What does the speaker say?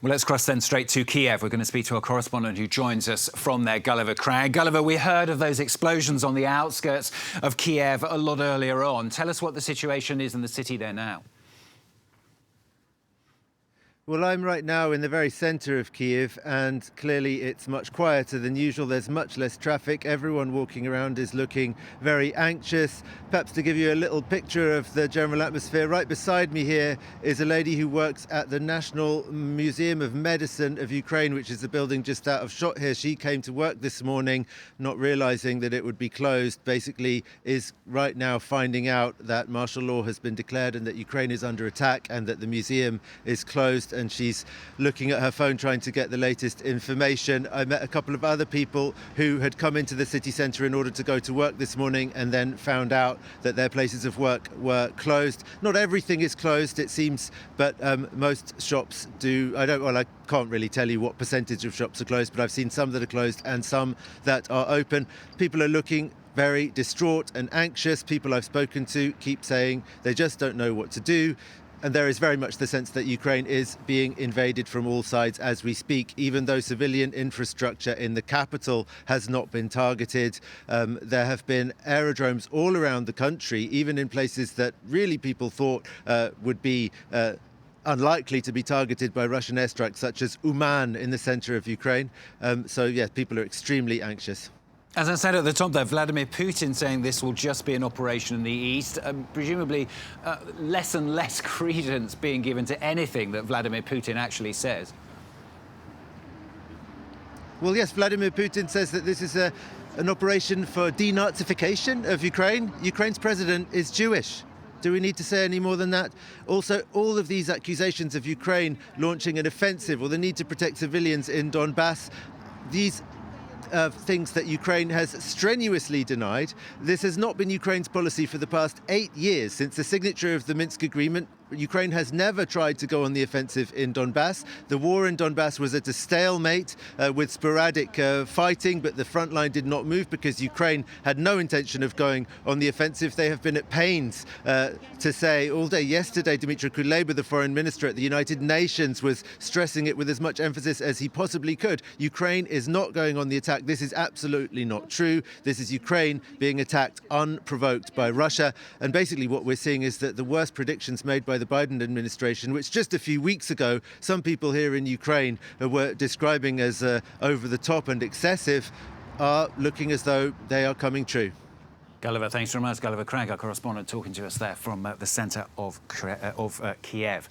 Well, let's cross then straight to Kyiv. We're going to speak to a correspondent who joins us from there, Gulliver Cragg. Gulliver, we heard of those explosions on the outskirts of Kyiv a lot earlier on. Tell us what the situation is in the city there now. Well, I'm right now in the very centre of Kyiv, and clearly it's much quieter than usual. There's much less traffic. Everyone walking around is looking very anxious. Perhaps to give you a little picture of the general atmosphere, right beside me here is a lady who works at the National Museum of Medicine of Ukraine, which is a building just out of shot here. She came to work this morning, not realising that it would be closed. Basically is right now finding out that martial law has been declared and that Ukraine is under attack and that the museum is closed. And she's looking at her phone trying to get the latest information. I met a couple of other people who had come into the city centre in order to go to work this morning and then found out that their places of work were closed. Not everything is closed, it seems, but most shops do. I can't really tell you what percentage of shops are closed, but I've seen some that are closed and some that are open. People are looking very distraught and anxious. People I've spoken to keep saying they just don't know what to do. And there is very much the sense that Ukraine is being invaded from all sides as we speak, even though civilian infrastructure in the capital has not been targeted. There have been aerodromes all around the country, even in places that really people thought would be unlikely to be targeted by Russian airstrikes, such as Uman in the centre of Ukraine. So, yes, people are extremely anxious. As I said at the top there, Vladimir Putin saying this will just be an operation in the east, presumably less and less credence being given to anything that Vladimir Putin actually says. Well, yes, Vladimir Putin says that this is an operation for denazification of Ukraine. Ukraine's president is Jewish. Do we need to say any more than that? Also, all of these accusations of Ukraine launching an offensive or the need to protect civilians in Donbass, these things that Ukraine has strenuously denied. This has not been Ukraine's policy for the past 8 years. Since the signature of the Minsk agreement, Ukraine has never tried to go on the offensive in Donbass. The war in Donbass was at a stalemate with sporadic fighting, but the front line did not move because Ukraine had no intention of going on the offensive. They have been at pains to say all day. Yesterday, Dmytro Kuleba, the foreign minister at the United Nations, was stressing it with as much emphasis as he possibly could. Ukraine is not going on the attack. This is absolutely not true. This is Ukraine being attacked unprovoked by Russia. And basically what we're seeing is that the worst predictions made by the Biden administration, which just a few weeks ago some people here in Ukraine were describing as over the top and excessive, are looking as though they are coming true. Gulliver, thanks very much. Gulliver Cragg, our correspondent, talking to us there from the centre of Kyiv.